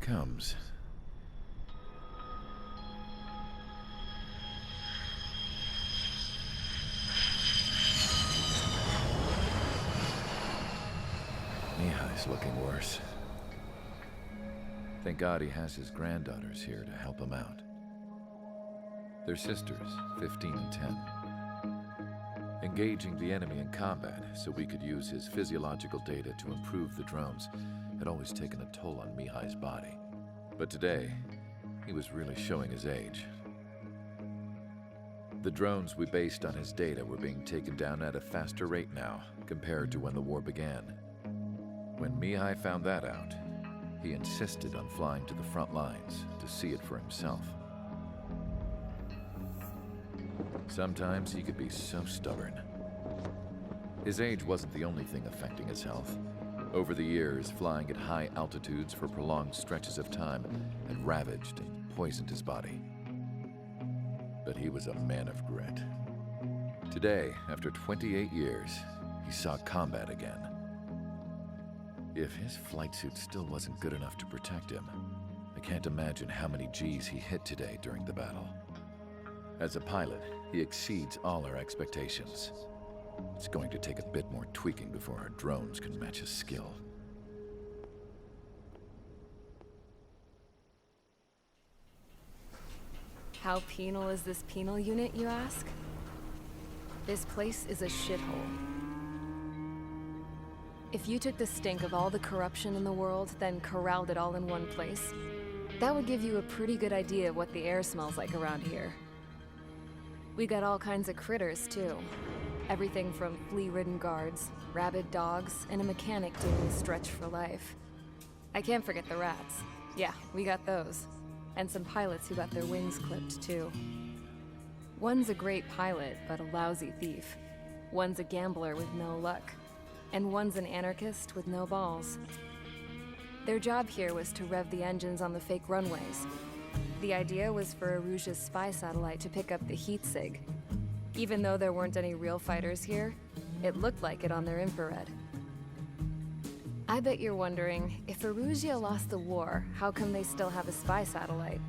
comes. Mihai's looking worse. Thank God he has his granddaughters here to help him out. They're sisters, 15 and 10. Engaging the enemy in combat so we could use his physiological data to improve the drones had always taken a toll on Mihai's body. But today, he was really showing his age. The drones we based on his data were being taken down at a faster rate now compared to when the war began. When Mihai found that out, he insisted on flying to the front lines to see it for himself. Sometimes he could be so stubborn. His age wasn't the only thing affecting his health. Over the years, flying at high altitudes for prolonged stretches of time had ravaged and poisoned his body. But he was a man of grit. Today, after 28 years, he saw combat again. If his flight suit still wasn't good enough to protect him, I can't imagine how many G's he hit today during the battle. As a pilot, he exceeds all our expectations. It's going to take a bit more tweaking before our drones can match his skill. How penal is this penal unit, you ask? This place is a shithole. If you took the stink of all the corruption in the world, then corralled it all in one place, that would give you a pretty good idea of what the air smells like around here. We got all kinds of critters, too. Everything from flea-ridden guards, rabid dogs, and a mechanic doing a stretch for life. I can't forget the rats. Yeah, we got those. And some pilots who got their wings clipped, too. One's a great pilot, but a lousy thief. One's a gambler with no luck. And one's an anarchist with no balls. Their job here was to rev the engines on the fake runways. The idea was for Aruja's spy satellite to pick up the heat sig. Even though there weren't any real fighters here, it looked like it on their infrared. I bet you're wondering, if Aruja lost the war, how come they still have a spy satellite?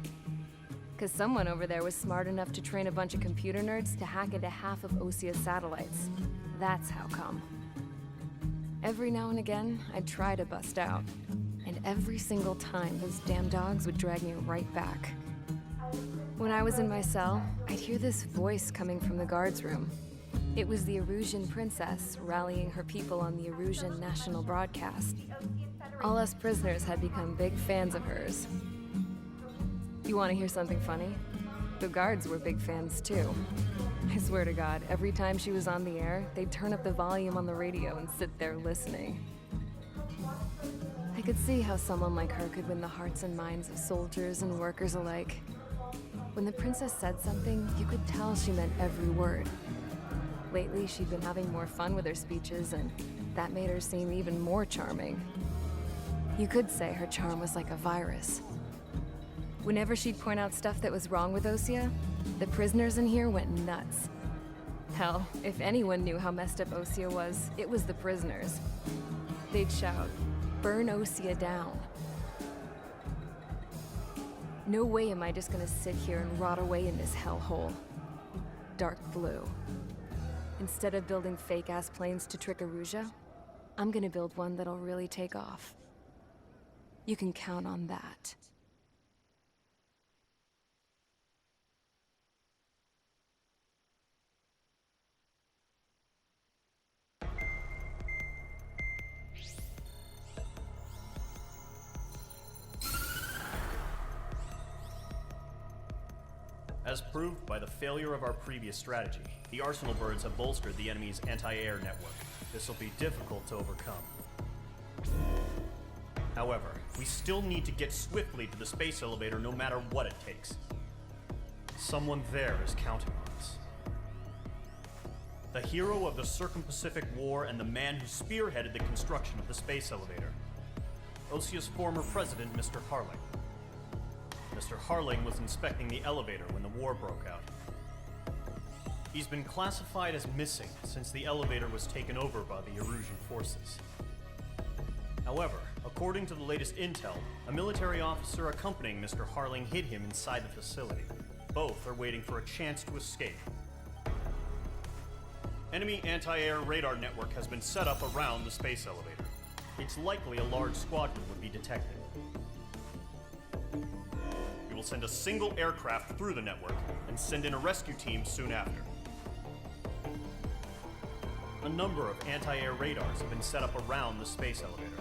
Because someone over there was smart enough to train a bunch of computer nerds to hack into half of Osea's satellites. That's how come. Every now and again, I'd try to bust out. And every single time, those damn dogs would drag me right back. When I was in my cell, I'd hear this voice coming from the guards room. It was the Erusian princess rallying her people on the Erusian national broadcast. All us prisoners had become big fans of hers. You want to hear something funny? The guards were big fans too. I swear to God, every time she was on the air, they'd turn up the volume on the radio and sit there listening. I could see how someone like her could win the hearts and minds of soldiers and workers alike. When the princess said something, you could tell she meant every word. Lately, she'd been having more fun with her speeches, and that made her seem even more charming. You could say her charm was like a virus. Whenever she'd point out stuff that was wrong with Osea, the prisoners in here went nuts. Hell, if anyone knew how messed up Osea was, it was the prisoners. They'd shout, "Burn Osea down." No way am I just gonna sit here and rot away in this hellhole. Dark blue. Instead of building fake-ass planes to trick Aruja, I'm gonna build one that'll really take off. You can count on that. As proved by the failure of our previous strategy, the Arsenal birds have bolstered the enemy's anti-air network. This will be difficult to overcome. However, we still need to get swiftly to the space elevator no matter what it takes. Someone there is counting on us. The hero of the Circum-Pacific War and the man who spearheaded the construction of the space elevator. Osea's former president, Mr. Harling. Mr. Harling was inspecting the elevator when the war broke out. He's been classified as missing since the elevator was taken over by the Erusian forces. However, according to the latest intel, a military officer accompanying Mr. Harling hid him inside the facility. Both are waiting for a chance to escape. Enemy anti-air radar network has been set up around the space elevator. It's likely a large squadron would be detected. We will send a single aircraft through the network and send in a rescue team soon after. A number of anti-air radars have been set up around the space elevator.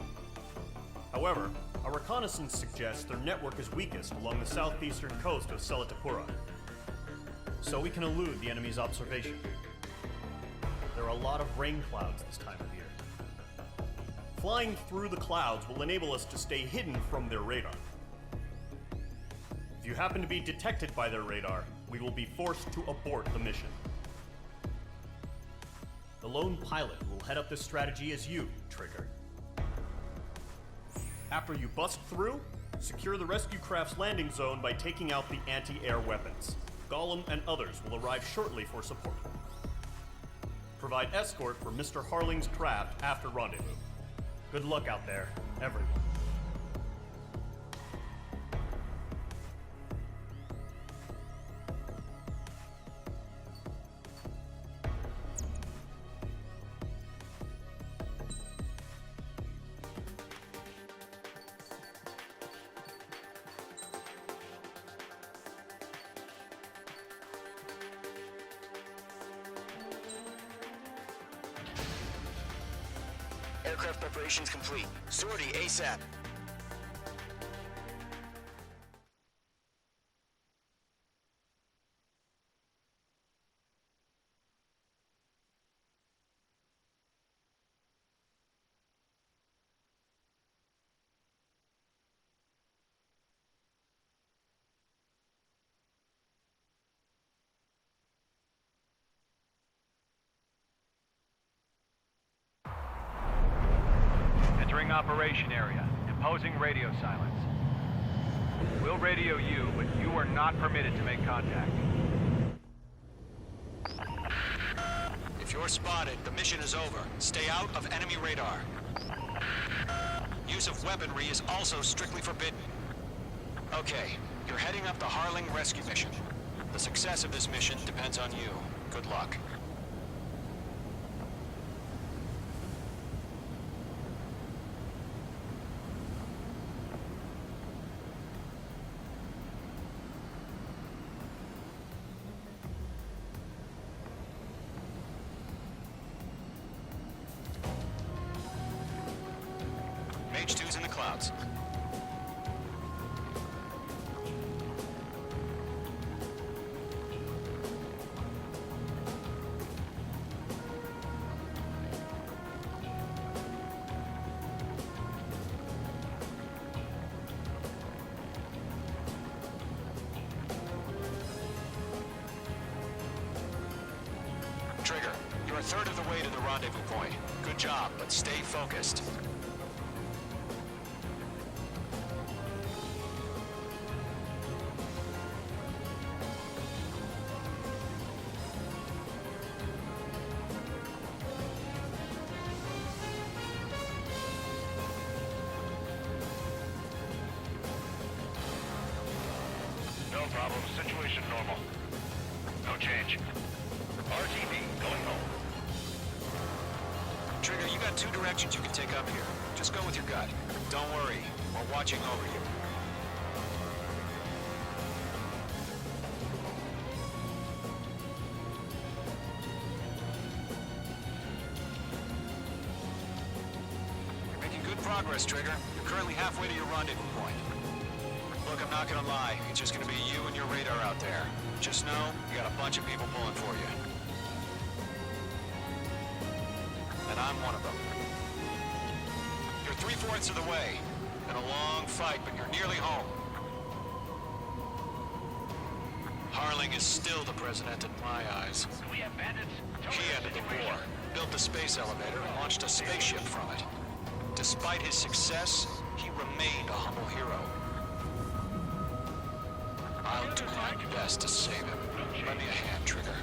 However, our reconnaissance suggests their network is weakest along the southeastern coast of Selatapura, so we can elude the enemy's observation. There are a lot of rain clouds this time of year. Flying through the clouds will enable us to stay hidden from their radar. If you happen to be detected by their radar, we will be forced to abort the mission. The lone pilot will head up this strategy as you, Trigger. After you bust through, secure the rescue craft's landing zone by taking out the anti-air weapons. Gollum and others will arrive shortly for support. Provide escort for Mr. Harling's craft after rendezvous. Good luck out there, everyone. Aircraft preparations complete. Sortie ASAP. Operation area. Imposing radio silence. We'll radio you, but you are not permitted to make contact. If you're spotted, the mission is over. Stay out of enemy radar. Use of weaponry is also strictly forbidden. Okay, you're heading up the Harling rescue mission. The success of this mission depends on you. Good luck. Mage 2's in the clouds. Trigger, you're a third of the way to the rendezvous point. Good job, but stay focused. No problem. Situation normal. No change. RTB going home. Trigger, you got two directions you can take up here. Just go with your gut. Don't worry, we're watching over you. You're making good progress, Trigger. You're currently halfway to your rendezvous point. Look, I'm not gonna lie. It's just gonna be you and your radar out there. Just know, you got a bunch of people pulling for you. And I'm one of them. You're 3/4 of the way. Been a long fight, but you're nearly home. Harling is still the president in my eyes. We have bandits. He ended the war, built the space elevator, and launched a spaceship from it. Despite his success, he remained a humble hero. I'll do my best to save him. Lend me a hand, Trigger.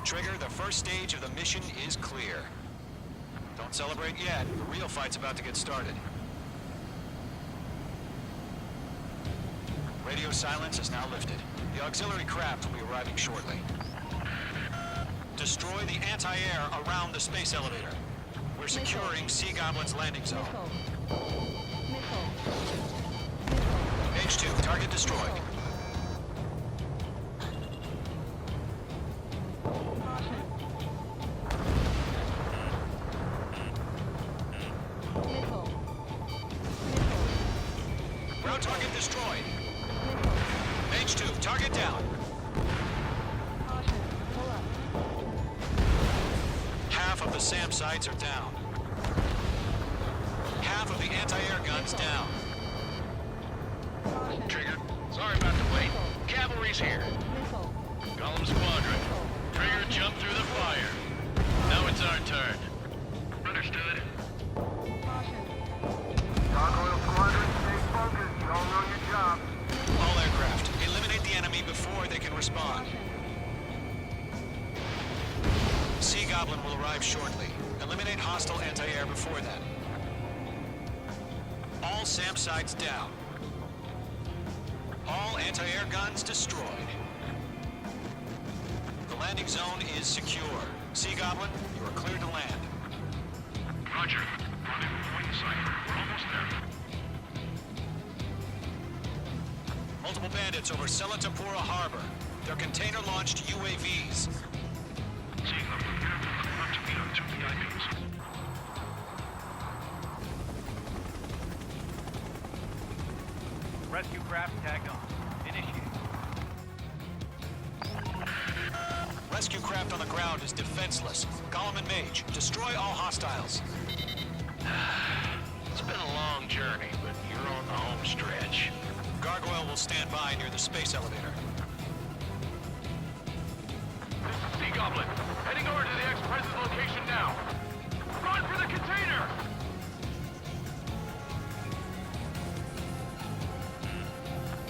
Trigger, the first stage of the mission is clear. Don't celebrate yet. The real fight's about to get started. Radio silence is now lifted. The auxiliary craft will be arriving shortly. Destroy the anti-air around the space elevator. We're securing Sea Goblin's landing zone. H2, target destroyed. Ground target destroyed. H2, target down. Half of the SAM sites are down. Half of the anti-air guns down. Trigger, sorry about the wait. Cavalry's here. Gollum Squadron. Trigger jumped through the fire. Now it's our turn. Understood. Gargoyle Squadron, stay focused. You all know your job. All aircraft, eliminate the enemy before they can respond. Sea Goblin will arrive shortly. Eliminate hostile anti-air before then. All SAM sites down. All anti-air guns destroyed. The landing zone is secure. Sea Goblin, you are cleared to land. Roger. Rendezvous point in sight. We're almost there. Multiple bandits over Selatapura Harbor. They're container-launched UAVs. See them. Not to meet on 2 VIPs. Rescue craft tagged on. Initiate. Rescue craft on the ground is defenseless. Gollum and Mage, destroy all hostiles. It's been a long journey, but you're on the home stretch. Gargoyle will stand by near the space elevator. This is Sea Goblin. Heading over to the Express's location now. Run for the container!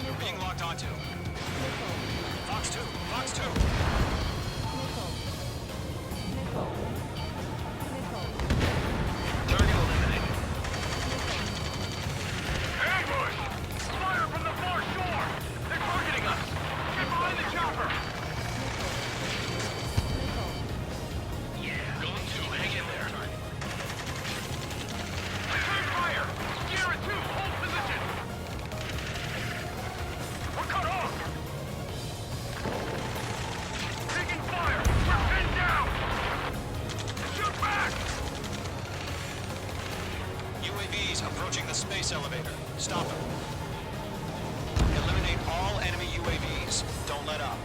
You're being locked onto. Fox 2, Fox 2. Target eliminated. Ambush! Fire from the far shore! They're targeting us! Get behind the chopper! Yeah. Going 2, hang in there. Return fire! Sierra 2, hold position! We're cut off! Taking fire! We're pinned down! Shoot back! UAVs approaching the space elevator. Stop them. Eliminate all enemy UAVs. Don't let up.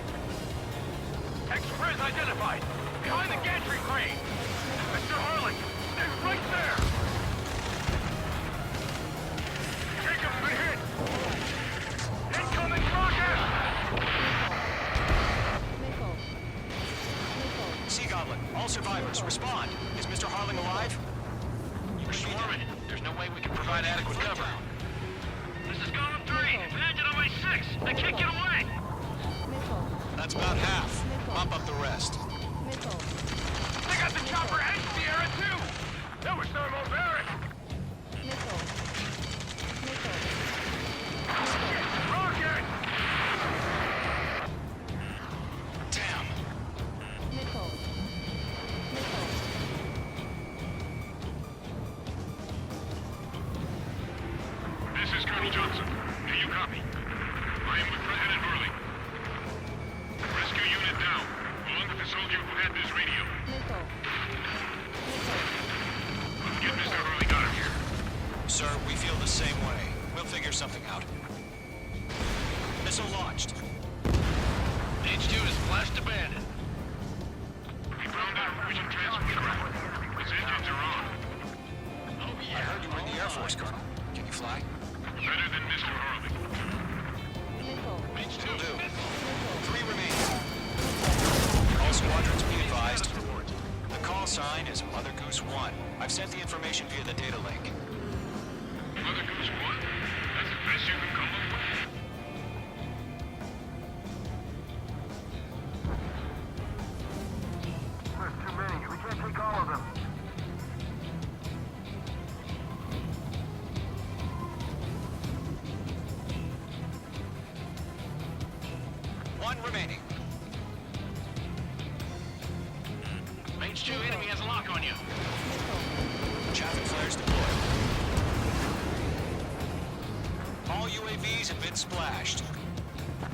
Express identified! Behind the gantry crane! Mr. Harlan, stay right there! Take a good hit! Incoming rocket! Sea Goblin, all survivors, respond. Is Mr. Harling alive? We're swarming. There's no way we can provide adequate cover. This is Gollum 3. Landed on my 6. I can't get away! That's about half. Bump up the rest. They got the chopper and Sierra 2! That was thermobaric! Rocket! Damn. This is Colonel Johnson. Do you copy? I am with President Hurley. Rescue unit down. Along with the soldier who had this radio. Get Mr. Hurley out of here. Sir, we feel the same way. We'll figure something out. Missile launched. H2 is flashed abandoned. We found our vision transfer craft. Its engines are on. Oh I yeah. heard you were in the Air Force, Colonel. Can you fly? Better than Mr. Hurley. H2. Will do. 3 remain. All squadrons be advised. The call sign is Mother Goose 1. I've sent the information via the data link. Mother Goose 1? That's the best you can come up with? Mage 2, enemy has a lock on you. Traffic flares deployed. All UAVs have been splashed.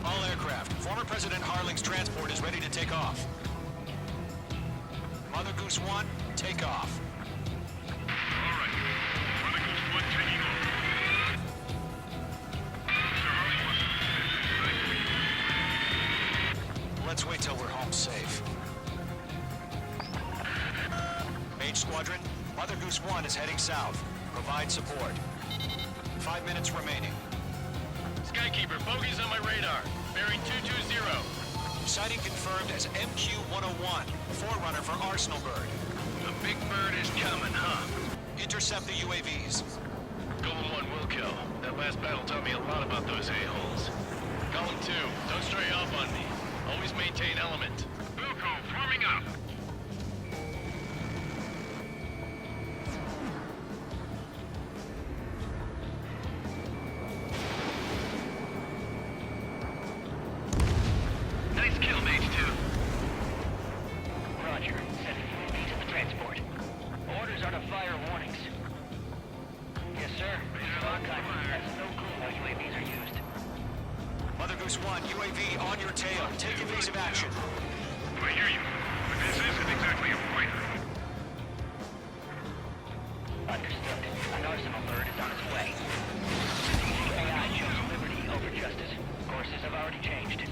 All aircraft. Former President Harling's transport is ready to take off. Mother Goose 1, take off. All right. Mother Goose 1 taking off. Mr. Harling, Let's wait till we're home safe. Mage Squadron, Mother Goose 1 is heading south. Provide support. 5 minutes remaining. Skykeeper, bogeys on my radar. Bearing 220. Sighting confirmed as MQ-101, forerunner for Arsenal Bird. The big bird is coming, huh? Intercept the UAVs. Golem 1 will kill. That last battle taught me a lot about those a-holes. Golem 2, don't stray off on me. Always maintain element. Wilco, forming up. Nice kill, Mage 2. Roger. Sending UAV to the transport. Orders are to fire warnings. Yes, sir. Mr. Archive has no clue how UAVs are used. Mother Goose 1, UAV on your tail. Take evasive action. I hear you, but this isn't exactly a fighter. Understood. An Arsenal bird is on its way. AI chose liberty over justice. Courses have already changed.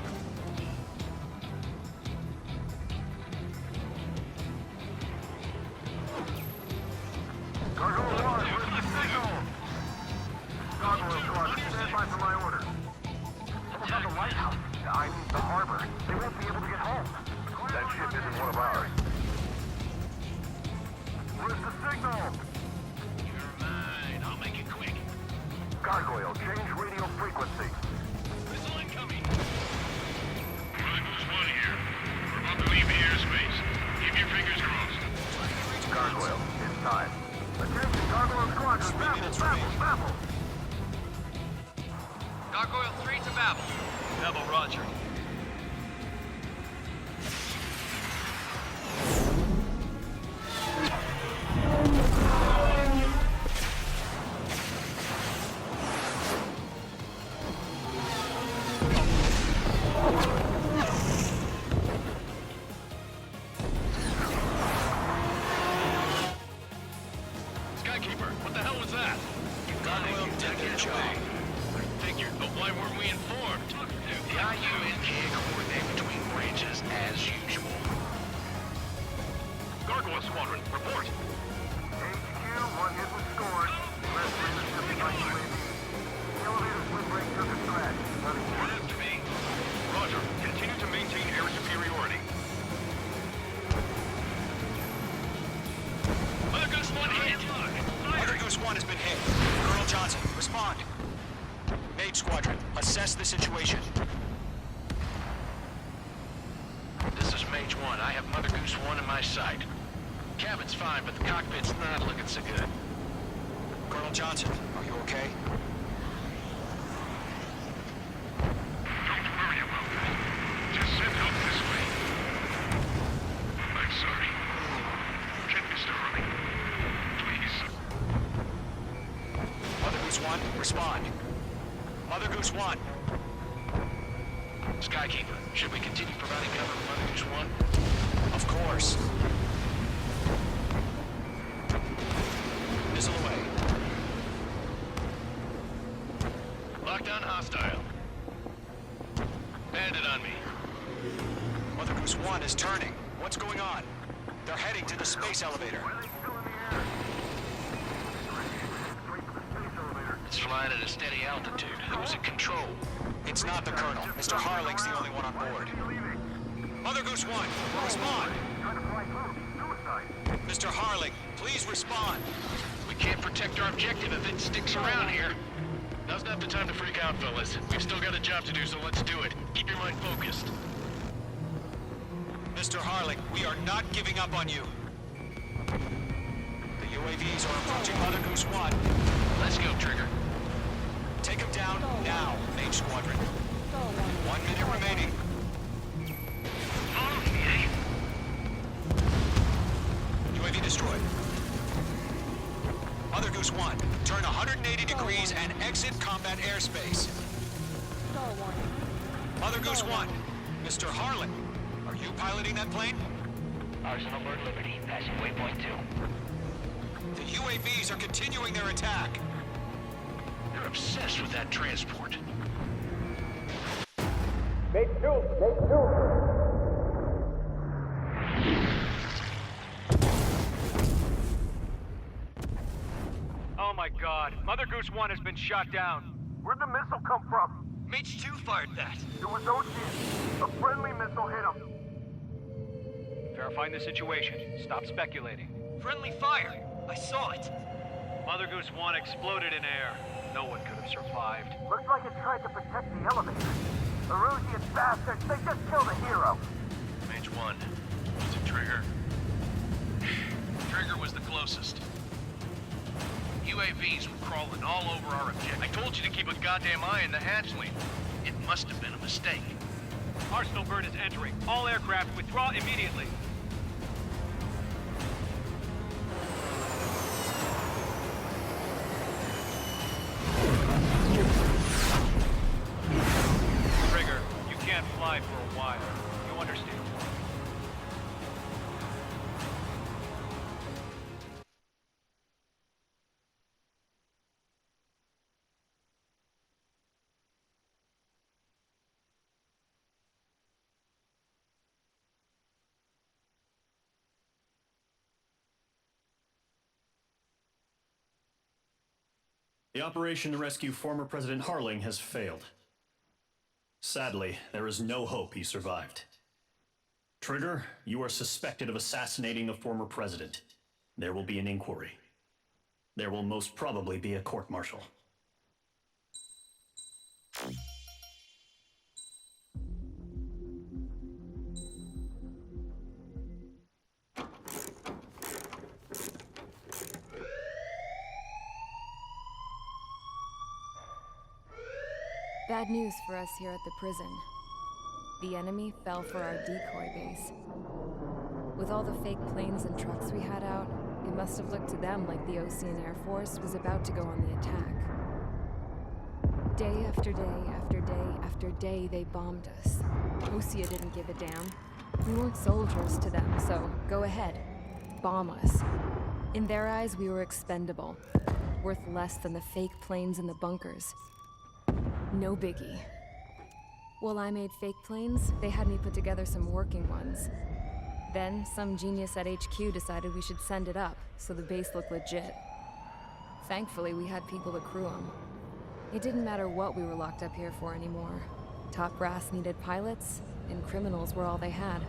Gargoyle 1, where's the signal? Gargoyle Squad, stand by for my order. Someone's on the lighthouse. I mean the harbor. They won't be able to get home. That ship isn't one of ours. Where's the signal? You're mine. I'll make it quick. Gargoyle, change radio frequency. Missile incoming. Mother Goose 1 here. We're about to leave the airspace. Keep your fingers crossed. Gargoyle, it's time. Attention, Gargoyle Squadron, Babel! Gargoyle 3 to Babel. Babel, roger. Skykeeper, what the hell was that? Gargoyle did their job. Figured, but why weren't we informed? The IUN can't coordinate between branches as usual. Gargoyle Squadron, report. HQ, one hit was scored. Rest of the ship by UAV. Elevator swim break took a threat. Running Report after me. Roger, continue to maintain air superiority. Mother Goose 1 hit! Mother Goose 1 has been hit. Colonel Johnson, respond. Mage Squadron, assess the situation. This is Mage 1. I have Mother Goose 1 in my sight. Cabin's fine, but the cockpit's not looking so good. Colonel Johnson, are you okay? Don't worry about that. Just send help this way. I'm sorry. Get Mr. Harley. Please. Mother Goose 1, respond. Mother Goose 1. Skykeeper, should we continue providing cover for Mother Goose 1? Of course. Missile away. Lockdown hostile. Bandit on me. Mother Goose 1 is turning. What's going on? They're heading to the space elevator. It's flying at a steady altitude. Who's in control? It's not the Colonel. Mr. Harling's the only one on board. Mother Goose 1, respond! Mr. Harling, please respond. We can't protect our objective if it sticks around here. Now's not the time to freak out, fellas. We've still got a job to do, so let's do it. Keep your mind focused. Mr. Harling, we are not giving up on you. The UAVs are approaching Mother Goose 1. Let's go, Trigger. Take them down now, Mage Squadron. 1 minute remaining. Okay. Goose 1, turn 180 degrees and exit combat airspace. Mother Goose 1, Mr. Harlan, are you piloting that plane? Arsenal Bird Liberty, passing waypoint 2. The UAVs are continuing their attack. They're obsessed with that transport. Oh my god. Mother Goose 1 has been shot down. Where'd the missile come from? Mage 2 fired that. It was Ocean. A friendly missile hit him. Verifying the situation. Stop speculating. Friendly fire. I saw it. Mother Goose 1 exploded in air. No one could have survived. Looks like it tried to protect the elevator. The Erusian bastards, they just killed a hero. Mage 1. Was it Trigger? Trigger was the closest. UAVs were crawling all over our objective. I told you to keep a goddamn eye in the hatchling. It must have been a mistake. Arsenal Bird is entering. All aircraft withdraw immediately. Trigger, you can't fly for a while. You understand? The operation to rescue former President Harling has failed. Sadly, there is no hope he survived. Trigger, you are suspected of assassinating the former president. There will be an inquiry. There will most probably be a court-martial. Bad news for us here at the prison. The enemy fell for our decoy base. With all the fake planes and trucks we had out, it must have looked to them like the Ocean Air Force was about to go on the attack. Day after day after day after day, they bombed us. Osea didn't give a damn. We weren't soldiers to them, so go ahead. Bomb us. In their eyes, we were expendable. Worth less than the fake planes in the bunkers. No biggie. While I made fake planes, they had me put together some working ones. Then, some genius at HQ decided we should send it up, so the base looked legit. Thankfully, we had people to crew them. It didn't matter what we were locked up here for anymore. Top brass needed pilots, and criminals were all they had.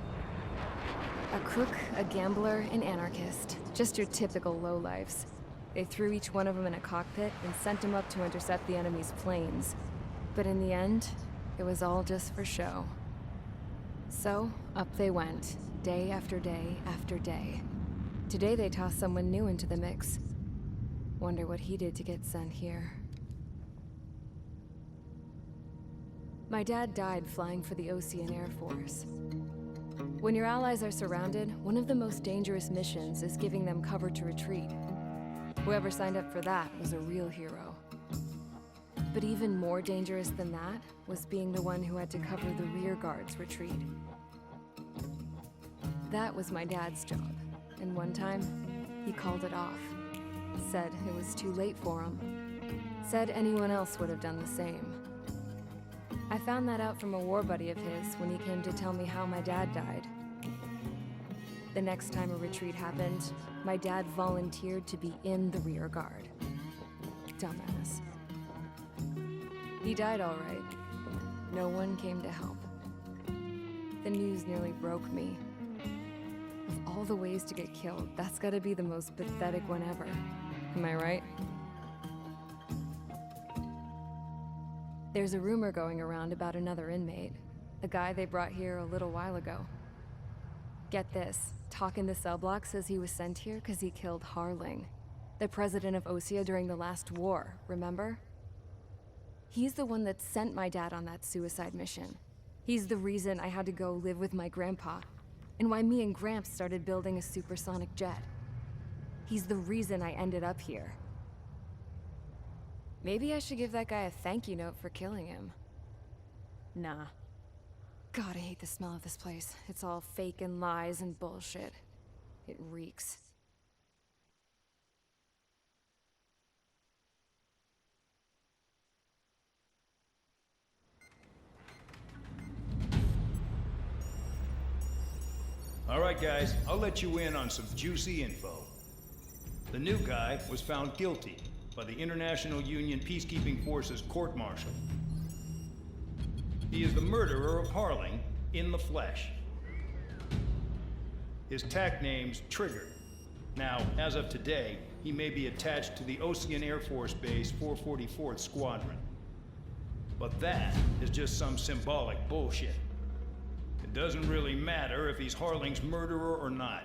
A crook, a gambler, an anarchist. Just your typical lowlifes. They threw each one of them in a cockpit and sent them up to intercept the enemy's planes. But in the end, it was all just for show. So, up they went, day after day after day. Today they tossed someone new into the mix. Wonder what he did to get sent here. My dad died flying for the Ocean Air Force. When your allies are surrounded, one of the most dangerous missions is giving them cover to retreat. Whoever signed up for that was a real hero. But even more dangerous than that was being the one who had to cover the rear guard's retreat. That was my dad's job, and one time, he called it off. Said it was too late for him. Said anyone else would have done the same. I found that out from a war buddy of his when he came to tell me how my dad died. The next time a retreat happened, my dad volunteered to be in the rear guard. Dumbass. He died all right. No one came to help. The news nearly broke me. Of all the ways to get killed, that's gotta be the most pathetic one ever. Am I right? There's a rumor going around about another inmate. A guy they brought here a little while ago. Get this, talk in the cell block says he was sent here because he killed Harling, the president of Osea during the last war, remember? He's the one that sent my dad on that suicide mission. He's the reason I had to go live with my grandpa, and why me and Gramps started building a supersonic jet. He's the reason I ended up here. Maybe I should give that guy a thank you note for killing him. Nah. God, I hate the smell of this place. It's all fake and lies and bullshit. It reeks. All right, guys, I'll let you in on some juicy info. The new guy was found guilty by the International Union Peacekeeping Forces court-martial. He is the murderer of Harling in the flesh. His TAC name's Trigger. Now, as of today, he may be attached to the Ocean Air Force Base 444th Squadron. But that is just some symbolic bullshit. It doesn't really matter if he's Harling's murderer or not.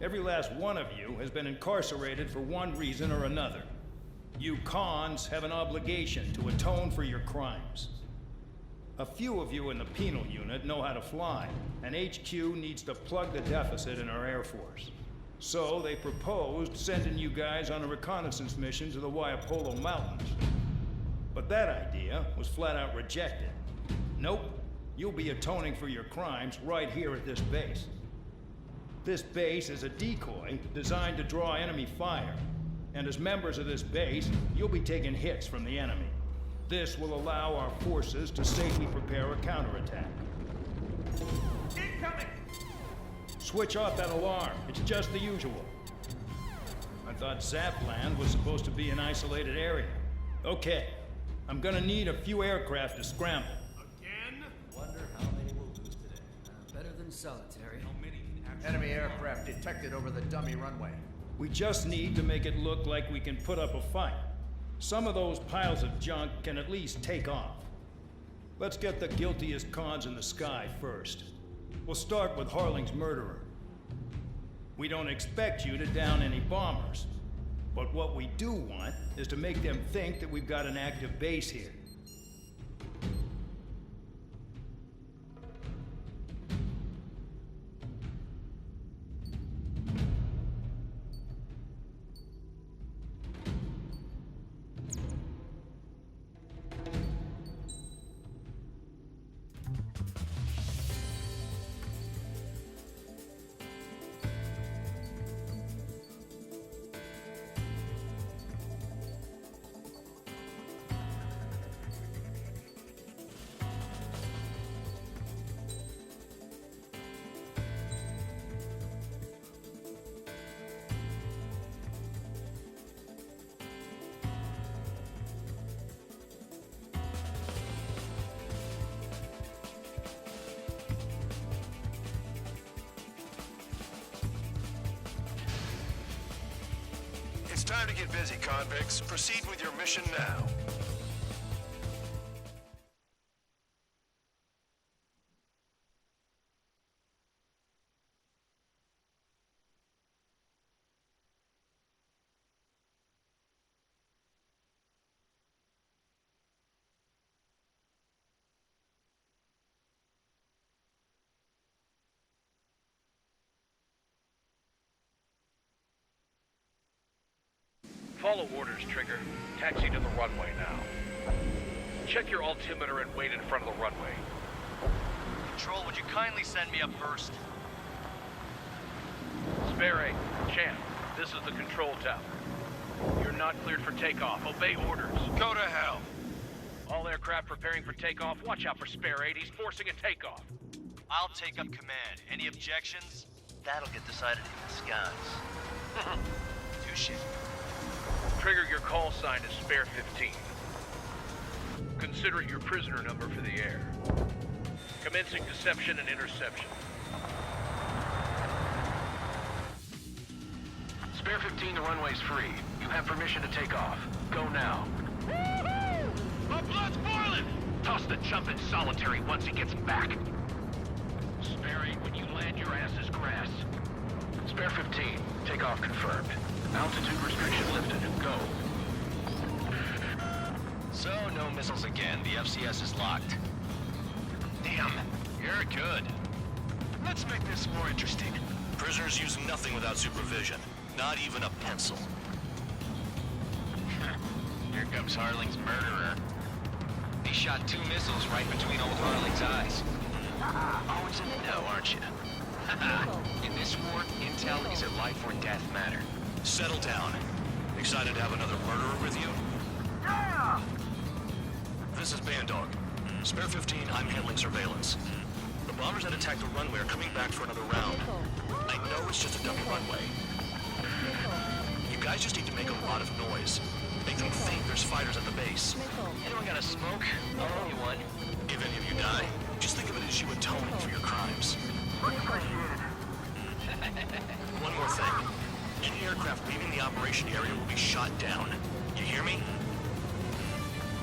Every last one of you has been incarcerated for one reason or another. You cons have an obligation to atone for your crimes. A few of you in the penal unit know how to fly, and HQ needs to plug the deficit in our Air Force. So they proposed sending you guys on a reconnaissance mission to the Waiapolo Mountains. But that idea was flat out rejected. Nope, you'll be atoning for your crimes right here at this base. This base is a decoy designed to draw enemy fire, and as members of this base, you'll be taking hits from the enemy. This will allow our forces to safely prepare a counterattack. Incoming! Switch off that alarm. It's just the usual. I thought Zapland was supposed to be an isolated area. Okay, I'm gonna need a few aircraft to scramble. Again? Wonder how many we'll lose today. Better than solitary. Enemy aircraft detected over the dummy runway. We just need to make it look like we can put up a fight. Some of those piles of junk can at least take off. Let's get the guiltiest cons in the sky first. We'll start with Harling's murderer. We don't expect you to down any bombers, but what we do want is to make them think that we've got an active base here. It's time to get busy, convicts. Proceed with your mission now. Follow orders, Trigger. Taxi to the runway now. Check your altimeter and wait in front of the runway. Control, would you kindly send me up first? Spare 8, Champ, this is the control tower. You're not cleared for takeoff. Obey orders. Go to hell. All aircraft preparing for takeoff. Watch out for Spare 8. He's forcing a takeoff. I'll take up command. Any objections? That'll get decided in the skies. Touche. Trigger, your call sign is Spare 15. Consider it your prisoner number for the air. Commencing deception and interception. Spare 15, the runway's free. You have permission to take off. Go now. My blood's boiling! Toss the jump in solitary once he gets back. Spare 8, when you land, your ass is grass. Spare 15, takeoff confirmed. Altitude restriction lifted. Go. So, no missiles again. The FCS is locked. Damn, you're good. Let's make this more interesting. Prisoners use nothing without supervision. Not even a pencil. Here comes Harling's murderer. He shot 2 missiles right between old Harling's eyes. Always in the know, aren't you? In this war, intel is a life or death matter. Settle down. Excited to have another murderer with you? Yeah! This is Bandog. Spare 15, I'm handling surveillance. The bombers that attacked the runway are coming back for another round. I know it's just a dummy runway. You guys just need to make a lot of noise. Make them think there's fighters at the base. Anyone got a smoke? I'll roll you one. If any of you die, just think of it as you atoning for your crimes. Much appreciated. One more thing. Any aircraft leaving the operation area will be shot down. You hear me?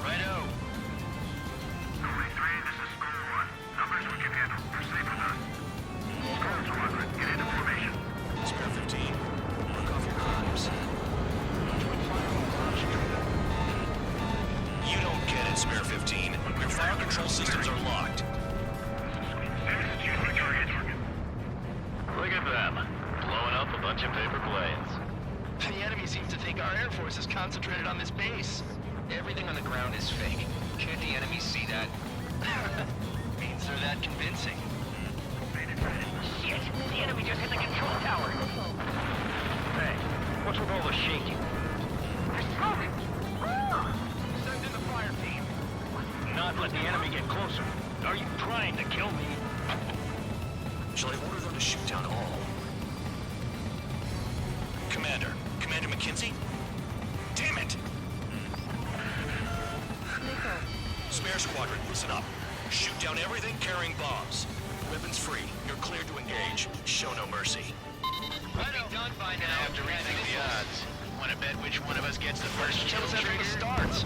Righto. 23, this is Skull 1. Numbers we can handle. Proceed with us. Skull Squadron, get into formation. Spare 15, work off your crimes. You don't get it, Spare 15. Your fire control systems are locked. Choose my target. Look at them. Blowing up a bunch of paper planes. The enemy seems to think our Air Force is concentrated on this base. Everything on the ground is fake. Can't the enemy see that? Means they're that convincing. Shit! The enemy just hit the control tower! Hey, what's with all the shaking? There's smoke! Send in the fire team. Not let the enemy get closer. Are you trying to kill me? Shall I order them to shoot down all? Commander McKenzie? Damn it! Spare Squadron, listen up. Shoot down everything carrying bombs. Weapons free. You're cleared to engage. Show no mercy. We'll be done by now. I have to rethink the odds. Want to bet which one of us gets the first kill Kills after trigger? the starts.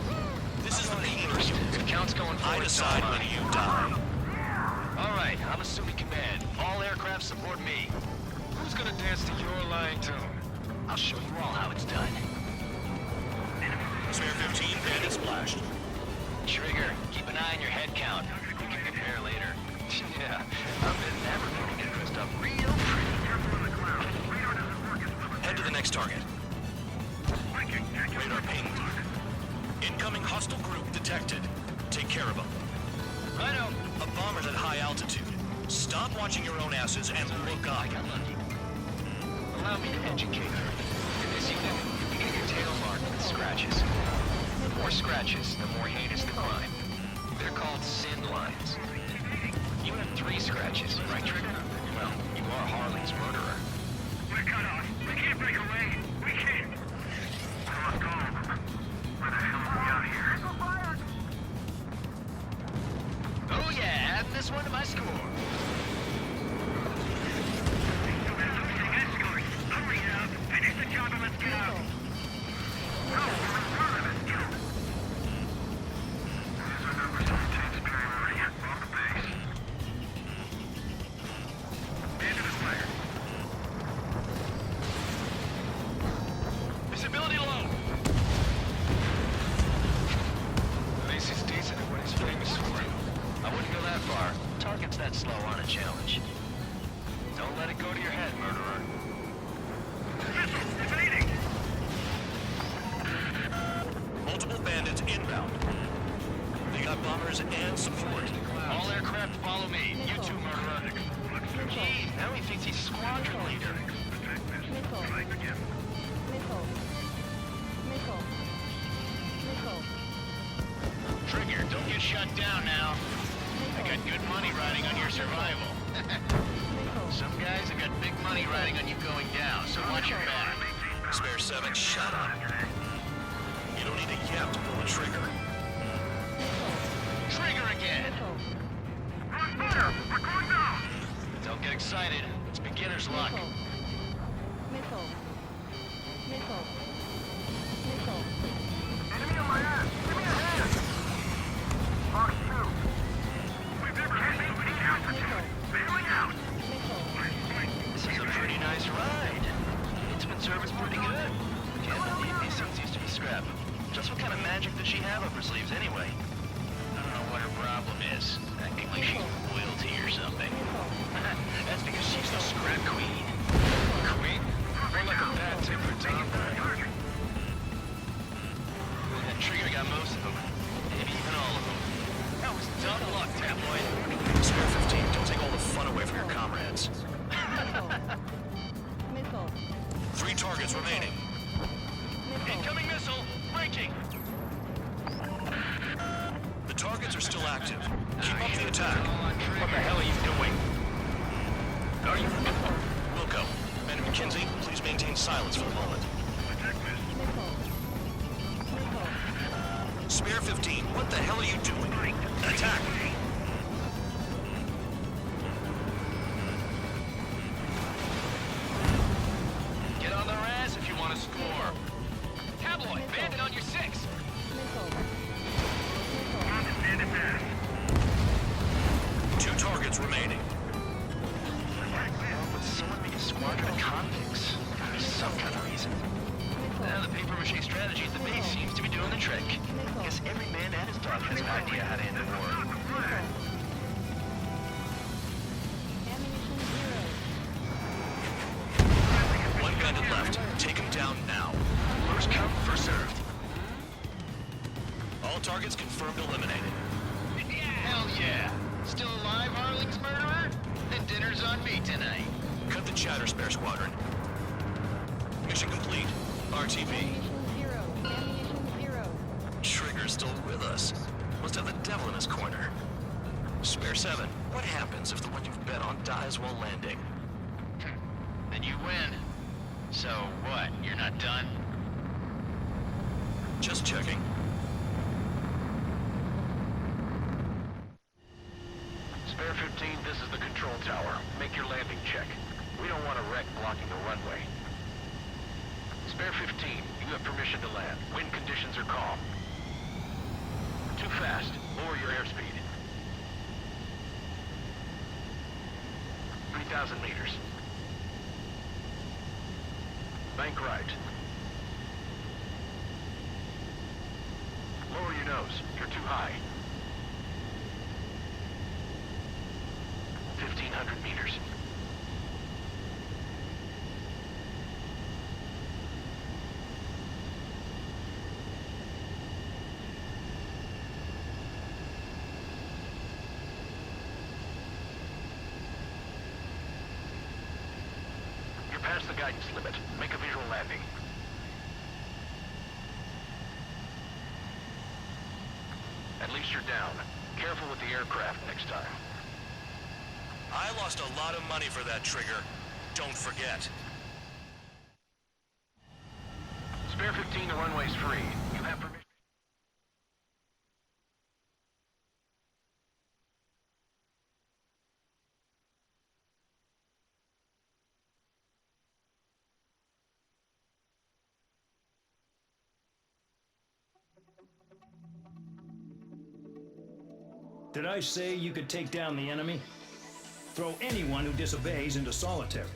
This is the first. The count's going I forward. decide when you die. All right, I'm assuming command. All aircraft support me. Who's gonna dance to your line tune? I'll show you all how it's done. Spare 15, bandit splashed. Trigger, keep an eye on your head count. We can compare later. Yeah, I've been never going to get dressed up real pretty. Head to the next target. Radar pinged. Incoming hostile group detected. Take care of them. Righto. A bomber's at high altitude. Stop watching your own asses and look up. I got lucky. Allow me to educate you. In this unit, you get your tail marked with scratches. The more scratches, the more heinous the crime. They're called sin lines. You have 3 scratches, right, Trigger? Well, you are Harling's murderer. We're cut off. We can't break away. We can't. We lost all of them. Where the hell are we out here? Oh yeah, add this one to my score. Escort. Hurry up. Finish the job and let's get out. No, we're in front of it. There's our numbers on the tank priority. On the base. Bandit is fired. Visibility low. At least he's decent at what he's famous for. I wouldn't go that far. Targets that slow on a challenge. Don't let it go to your head, murderer. Missile evading. Multiple bandits inbound. They got bombers and support. All aircraft follow me. You too, murderer. Gee, now he thinks he's squadron leader. Trigger, don't get shut down now. I got good money riding on your survival. Some guys have got big money riding on you going down, so watch your back. Spare 7, shut up. You don't need a yap to pull the trigger. Trigger again! Run fire! We're going down! Don't get excited. It's beginner's luck. Enemy on my ass! Give me a hand! Fox 2. We've never had so many altitude. Bailing out! This is a pretty nice ride. It's been serviced pretty good. Can't believe these things used to be scrap. Just what kind of magic does she have up her sleeves anyway? I don't know what her problem is. Acting like she's royalty or something. That's because she's the scrap queen. Queen? More like a bad tempered Tom. Trigger targets remaining. Incoming missile! Breaking! The targets are still active. Keep up the attack. What the hell are you doing? Are you... Wilco, and McKenzie, please maintain silence for the moment. Spare 15, what the hell are you doing? Attack! Get on their ass if you want to score. Tabloid, bandit on your 6. Two targets remaining. Would someone make a squadron of convicts? Gotta be some kind of reason. Now the papier-mâché strategy at the base seems to be doing the trick. Guess every man and his dog has an idea how to end the war. One bandit left. Take him down now. First come, first served. All targets confirmed eliminated. Hell yeah! Still alive, Harling's murderer? Then dinner's on me tonight. Cut the chatter, Spare Squadron. Mission complete. RTB. Trigger's still with us. Must have the devil in his corner. Spare 7, what happens if the one you've bet on dies while landing? Then you win. So what, you're not done? Just checking. Spare 15, this is the control tower. Make your landing check. We don't want a wreck blocking the runway. Spare 15, you have permission to land. Wind conditions are calm. Too fast. Lower your airspeed. 3,000 meters. Bank right. Lower your nose. You're too high. 1,500 meters. You're past the guidance limit. Make a visual landing. At least you're down. Careful with the aircraft next time. I lost a lot of money for that, Trigger. Don't forget. Spare 15, the runway's free. You have permission. Did I say you could take down the enemy? Throw anyone who disobeys into solitary.